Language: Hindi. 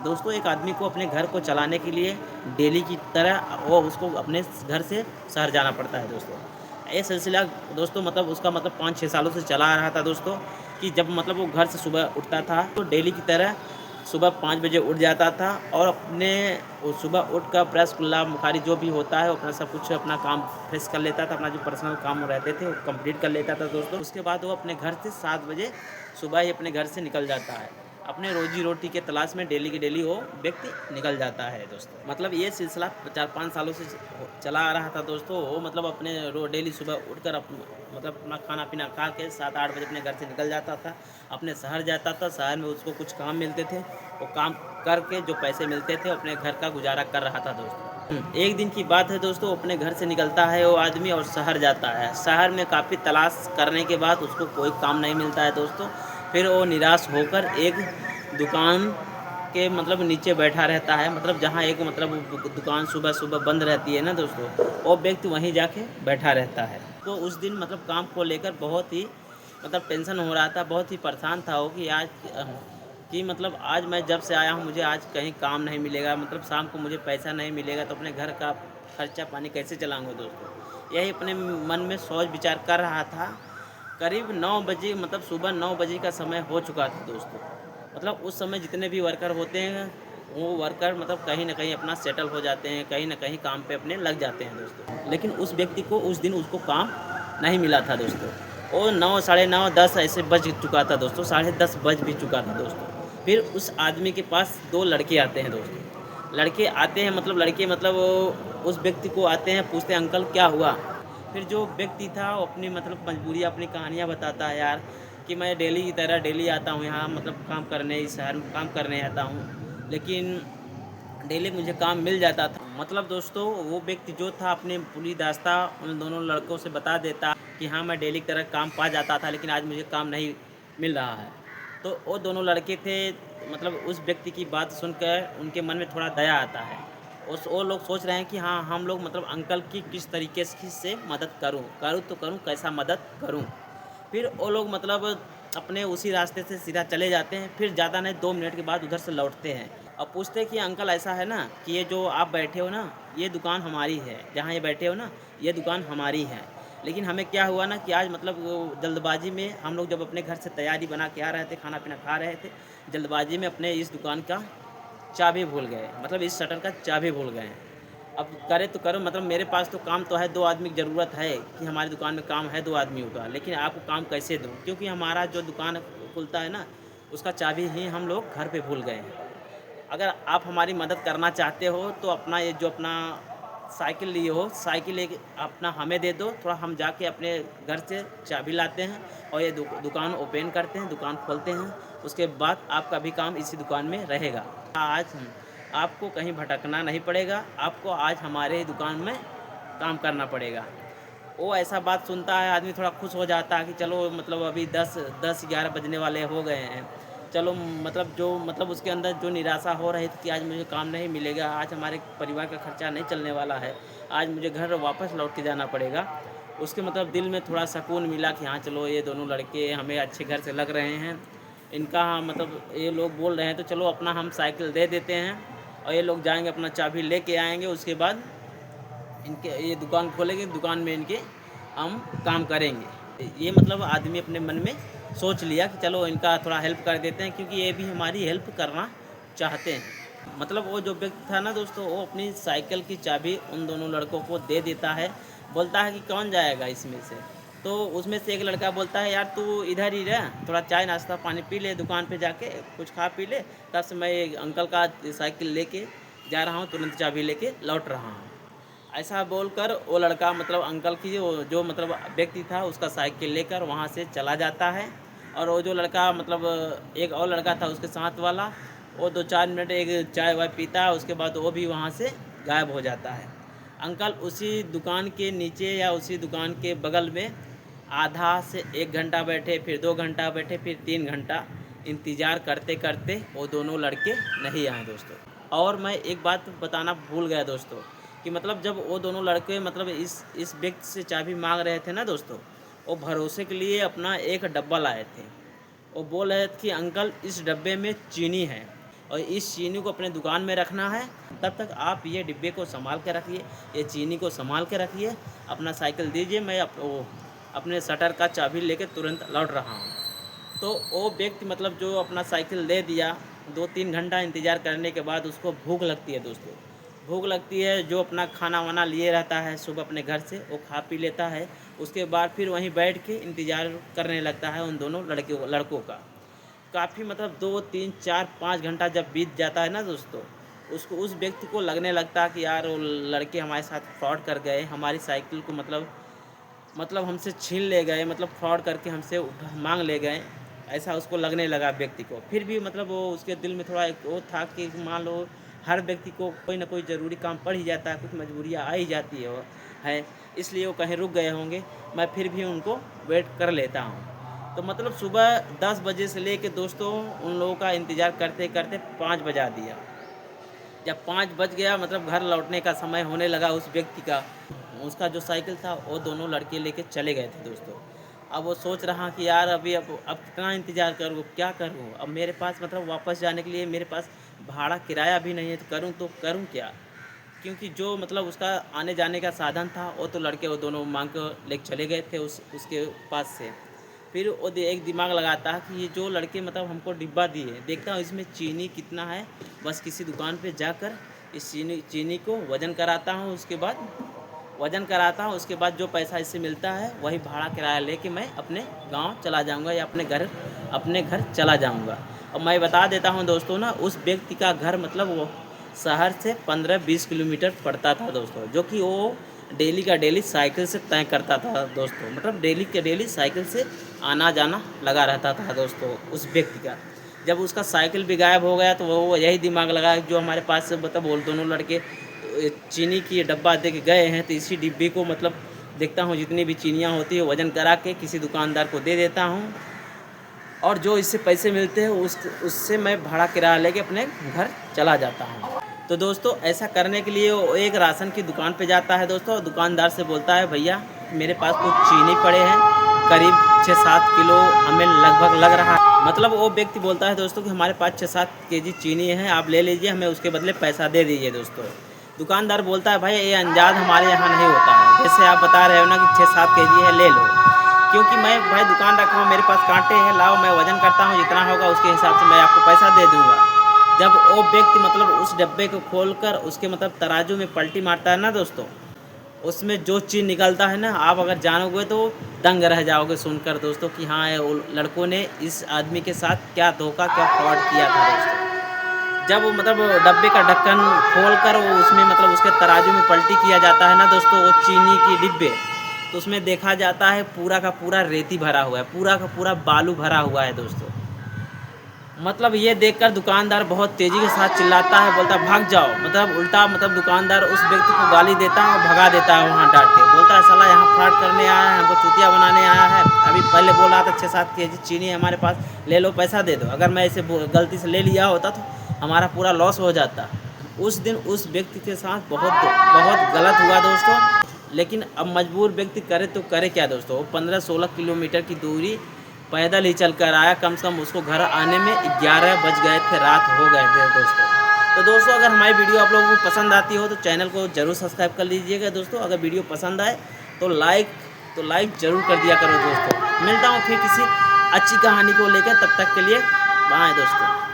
दोस्तों एक आदमी को अपने घर को चलाने के लिए डेली की तरह वो उसको अपने घर से शहर जाना पड़ता है दोस्तों। ये सिलसिला दोस्तों मतलब उसका मतलब 5-6 सालों से चला आ रहा था दोस्तों, कि जब मतलब वो घर से सुबह उठता था तो डेली की तरह सुबह 5 बजे उठ जाता था और अपने वो सुबह उठकर ब्रश कुल्ला मुखारी जो भी होता है वो अपना सब कुछ अपना काम फ्रेश कर लेता था, अपना जो पर्सनल काम रहते थे वो कंप्लीट कर लेता था दोस्तों। उसके बाद वो अपने घर से 7 बजे सुबह ही अपने घर से निकल जाता है। अपने रोजी-रोटी के तलाश में डेली की डेली वो व्यक्ति निकल जाता है दोस्तों। मतलब ये सिलसिला 4-5 सालों से चला आ रहा था दोस्तों। वो मतलब अपने डेली सुबह उठकर मतलब अपना खाना-पीना खा के 7-8 बजे अपने घर से निकल जाता था। अपने शहर जाता था, शहर में उसको कुछ काम मिलते थे। वो काम करके जो पैसे मिलते थे अपने घर का गुज़ारा कर रहा था दोस्तों। एक दिन की बात है दोस्तों, अपने घर से निकलता है वो आदमी और शहर जाता है। शहर में काफ़ी तलाश करने के बाद उसको कोई काम नहीं मिलता है दोस्तों। फिर वो निराश होकर एक दुकान के मतलब नीचे बैठा रहता है, मतलब जहाँ एक मतलब दुकान सुबह-सुबह बंद रहती है ना दोस्तों, वो व्यक्ति वहीं जाके बैठा रहता है। तो उस दिन मतलब काम को लेकर बहुत ही मतलब टेंशन हो रहा था, बहुत ही परेशान था वो कि कि मतलब आज मैं जब से आया हूँ मुझे आज कहीं काम नहीं मिलेगा, मतलब शाम को मुझे पैसा नहीं मिलेगा तो अपने घर का खर्चा पानी कैसे चलाऊँगा दोस्तों। यही अपने मन में सोच विचार कर रहा था। करीब 9 बजे मतलब सुबह 9 बजे का समय हो चुका था दोस्तों। मतलब उस समय जितने भी वर्कर होते हैं, वो वर्कर मतलब कहीं न कहीं अपना सेटल हो जाते हैं, कहीं न कहीं काम पे अपने लग जाते हैं दोस्तों। लेकिन उस व्यक्ति को उस दिन उसको काम नहीं मिला था दोस्तों। वो 9 साढ़े 9 10 ऐसे बज चुका था दोस्तों, साढ़े 10 बज भी चुका था दोस्तों। फिर उस आदमी के पास 2 लड़के आते हैं दोस्तों। लड़के आते हैं मतलब लड़के मतलब वो उस व्यक्ति को आते हैं, पूछते हैं अंकल क्या हुआ? फिर जो व्यक्ति था वो अपनी मतलब मजबूरियाँ, अपनी कहानियाँ बताता है यार, कि मैं डेली की तरह डेली आता हूँ यहाँ मतलब काम करने, इस शहर में काम करने आता हूँ। लेकिन डेली मुझे काम मिल जाता था। मतलब दोस्तों वो व्यक्ति जो था अपनी पूरी दास्तां उन दोनों लड़कों से बता देता कि हाँ, मैं डेली की तरह काम पा जाता था लेकिन आज मुझे काम नहीं मिल रहा है। तो वो दोनों लड़के थे, मतलब उस व्यक्ति की बात सुनकर उनके मन में थोड़ा दया आता है। उस वो लोग सोच रहे हैं कि हाँ, हम लोग मतलब अंकल की किस तरीके से मदद करूँ, करूँ तो करूँ, कैसा मदद करूँ? फिर वो लोग मतलब अपने उसी रास्ते से सीधा चले जाते हैं, फिर ज़्यादा नहीं 2 मिनट के बाद उधर से लौटते हैं और पूछते हैं कि अंकल ऐसा है ना कि ये जो आप बैठे हो ना, ये दुकान हमारी है। जहाँ ये बैठे हो ना, ये दुकान हमारी है। लेकिन हमें क्या हुआ ना कि आज मतलब वो जल्दबाज़ी में हम लोग जब अपने घर से तैयारी बना के आ रहे थे, खाना-पीना खा रहे थे, जल्दबाज़ी में अपने इस दुकान का चाबी भूल गए, मतलब इस शटर का चाबी भूल गए। अब करे तो करो, मतलब मेरे पास तो काम तो है, 2 आदमी की ज़रूरत है कि हमारी दुकान में काम है 2 आदमियों का, लेकिन आपको काम कैसे दूँ? क्योंकि हमारा जो दुकान खुलता है ना, उसका चाबी ही हम लोग घर पे भूल गए हैं। अगर आप हमारी मदद करना चाहते हो तो अपना ये जो अपना साइकिल लिए हो, साइकिल एक अपना हमें दे दो, थोड़ा हम जाके अपने घर से चाबी लाते हैं और ये दुकान ओपन करते हैं, दुकान खोलते हैं। उसके बाद आपका भी काम इसी दुकान में रहेगा। आज आपको कहीं भटकना नहीं पड़ेगा, आपको आज हमारे ही दुकान में काम करना पड़ेगा। वो ऐसा बात सुनता है, आदमी थोड़ा खुश हो जाता है कि चलो मतलब अभी 10-11 बजने वाले हो गए हैं। चलो मतलब जो मतलब उसके अंदर जो निराशा हो रही थी कि आज मुझे काम नहीं मिलेगा, आज हमारे परिवार का खर्चा नहीं चलने वाला है, आज मुझे घर वापस लौट के जाना पड़ेगा। उसके मतलब दिल में थोड़ा सुकून मिला कि हाँ, चलो ये दोनों लड़के हमें अच्छे घर से लग रहे हैं। इनका मतलब ये लोग बोल रहे हैं तो चलो अपना हम साइकिल दे देते हैं और ये लोग जाएँगे अपना चाबी लेके आएँगे, उसके बाद इनके ये दुकान खोलेंगे, दुकान में इनके हम काम करेंगे। ये मतलब आदमी अपने मन में सोच लिया कि चलो इनका थोड़ा हेल्प कर देते हैं, क्योंकि ये भी हमारी हेल्प करना चाहते हैं। मतलब वो जो व्यक्ति था ना दोस्तों, वो अपनी साइकिल की चाबी उन दोनों लड़कों को दे देता है, बोलता है कि कौन जाएगा इसमें से? तो उसमें से एक लड़का बोलता है, यार तू इधर ही रह, थोड़ा चाय नाश्ता पानी पी ले, दुकान पे जाके कुछ खा पी ले, तब से मैं अंकल का साइकिल लेके जा रहा हूँ, तुरंत चाबी लेके लौट रहा हूँ। ऐसा बोलकर वो लड़का मतलब अंकल की वो जो मतलब व्यक्ति था उसका साइकिल लेकर वहाँ से चला जाता है और वो जो लड़का मतलब एक और लड़का था उसके साथ वाला, वो 2-4 मिनट एक चाय वाय पीता है, उसके बाद वो भी वहाँ से गायब हो जाता है। अंकल उसी दुकान के नीचे या उसी दुकान के बगल में आधा से 1 घंटा बैठे, फिर 2 घंटा बैठे, फिर 3 घंटा इंतज़ार करते-करते वो दोनों लड़के नहीं आए दोस्तों। और मैं एक बात बताना भूल गया दोस्तों, कि मतलब जब वो दोनों लड़के मतलब इस व्यक्ति से चाबी माँग रहे थे ना दोस्तों, वो भरोसे के लिए अपना एक डब्बा लाए थे। वो बोल रहे थे कि अंकल इस डब्बे में चीनी है, और इस चीनी को अपने दुकान में रखना है। तब तक आप ये डिब्बे को संभाल के रखिए, ये चीनी को संभाल के रखिए। अपना साइकिल दीजिए, मैं अपने शटर का चाबी लेके तुरंत लौट रहा हूँ। तो वो व्यक्ति मतलब जो अपना साइकिल दे दिया, 2-3 घंटा इंतज़ार करने के बाद उसको भूख लगती है दोस्तों। भूख लगती है, जो अपना खाना वाना लिए रहता है सुबह अपने घर से, वो खा पी लेता है। उसके बाद फिर वहीं बैठ के इंतज़ार करने लगता है उन दोनों लड़कों का। काफ़ी मतलब 2-3, 4, 5 घंटा जब बीत जाता है ना दोस्तों, उसको उस व्यक्ति को लगने लगता है कि यार वो लड़के हमारे साथ फ्रॉड कर गए, हमारी साइकिल को मतलब हमसे छीन ले गए, मतलब फ्रॉड करके हमसे मांग ले गए। ऐसा उसको लगने लगा व्यक्ति को। फिर भी मतलब वो उसके दिल में थोड़ा एक वो था कि मान लो हर व्यक्ति को कोई ना कोई ज़रूरी काम पड़ ही जाता है, कुछ मजबूरियाँ आ ही जाती है, इसलिए वो कहीं रुक गए होंगे। मैं फिर भी उनको वेट कर लेता हूँ। तो मतलब सुबह 10 बजे से लेके दोस्तों उन लोगों का इंतज़ार करते करते 5 बजा दिया। जब 5 बज गया मतलब घर लौटने का समय होने लगा उस व्यक्ति का, उसका जो साइकिल था वो दोनों लड़के लेके चले गए थे दोस्तों। अब वो सोच रहा कि यार अब कितना इंतज़ार करूँ, क्या करूँ? अब मेरे पास मतलब वापस जाने के लिए मेरे पास भाड़ा किराया भी नहीं है, तो करूँ क्या? क्योंकि जो मतलब उसका आने जाने का साधन था वो तो लड़के वो दोनों मांग कर लेके चले गए थे उसके पास से। फिर वो एक दिमाग लगाता है कि ये जो लड़के मतलब हमको डिब्बा दिए, देखता हूँ इसमें चीनी कितना है, बस किसी दुकान पे जाकर इस चीनी को वज़न कराता हूँ। उसके बाद जो पैसा इससे मिलता है वही भाड़ा किराया लेके मैं अपने गांव चला जाऊंगा या अपने घर चला जाऊंगा। और मैं बता देता हूं दोस्तों ना, उस व्यक्ति का घर मतलब वो शहर से 15-20 किलोमीटर पड़ता था दोस्तों, जो कि वो डेली का डेली साइकिल से तय करता था दोस्तों। मतलब डेली के डेली साइकिल से आना जाना लगा रहता था दोस्तों उस व्यक्ति का। जब उसका साइकिल भी गायब हो गया तो वो यही दिमाग लगाया जो हमारे पास से मतलब वो दोनों लड़के चीनी की डब्बा दे के गए हैं, तो इसी डिब्बे को मतलब देखता हूँ जितनी भी चीनियाँ होती है वज़न करा के किसी दुकानदार को दे देता हूँ, और जो इससे पैसे मिलते हैं उससे मैं भाड़ा किराया लेके अपने घर चला जाता हूँ। तो दोस्तों ऐसा करने के लिए वो एक राशन की दुकान पे जाता है दोस्तों, और दुकानदार से बोलता है भैया मेरे पास कुछ चीनी पड़े हैं, करीब 6-7 किलो हमें लगभग लग रहा है। मतलब वो व्यक्ति बोलता है दोस्तों कि हमारे पास 6-7 केजी चीनी है, आप ले लीजिए, हमें उसके बदले पैसा दे दीजिए दोस्तों। दुकानदार बोलता है भाई ये अंदाज़ हमारे यहाँ नहीं होता है, जैसे आप बता रहे हो ना कि 6-7 केजी है ले लो, क्योंकि मैं भाई दुकान रखा हूँ, मेरे पास कांटे हैं, लाओ मैं वज़न करता हूँ, जितना होगा उसके हिसाब से मैं आपको पैसा दे दूँगा। जब वो व्यक्ति मतलब उस डब्बे को खोलकर उसके मतलब तराजू में पलटी मारता है ना दोस्तों, उसमें जो चीज़ निकलता है ना, आप अगर जानोगे तो दंग रह जाओगे सुनकर दोस्तों कि हाँ वो लड़कों ने इस आदमी के साथ क्या धोखा, क्या फ्रॉड किया था दोस्तों। जब वो मतलब डब्बे का ढक्कन खोलकर वो उसमें मतलब उसके तराजू में पलटी किया जाता है ना दोस्तों, वो चीनी की डिब्बे, तो उसमें देखा जाता है पूरा का पूरा रेती भरा हुआ है, पूरा का पूरा बालू भरा हुआ है दोस्तों। मतलब ये देखकर दुकानदार बहुत तेज़ी के साथ चिल्लाता है, बोलता है भाग जाओ, मतलब उल्टा मतलब दुकानदार उस व्यक्ति को गाली देता है और भगा देता है वहाँ डांट के, बोलता है साला यहाँ फ्रॉड करने आया है, हमको चूतिया बनाने आया है, अभी पहले बोल रहा था 6-7 केजी चीनी है हमारे पास, ले लो पैसा दे दो, अगर मैं इसे गलती से ले लिया होता तो हमारा पूरा लॉस हो जाता। उस दिन उस व्यक्ति के साथ बहुत गलत हुआ दोस्तों। लेकिन अब मजबूर व्यक्ति करे तो करे क्या दोस्तों, वो 15-16 किलोमीटर की दूरी पैदल ही चल कर आया, कम से कम उसको घर आने में 11 बज गए थे, रात हो गए थे दोस्तों। तो दोस्तों अगर हमारी वीडियो आप लोगों को पसंद आती हो तो चैनल को ज़रूर सब्सक्राइब कर लीजिएगा दोस्तों। अगर वीडियो पसंद आए तो लाइक ज़रूर कर दिया करो दोस्तों। मिलता हूँ फिर किसी अच्छी कहानी को लेकर, तब तक के लिए बाय दोस्तों।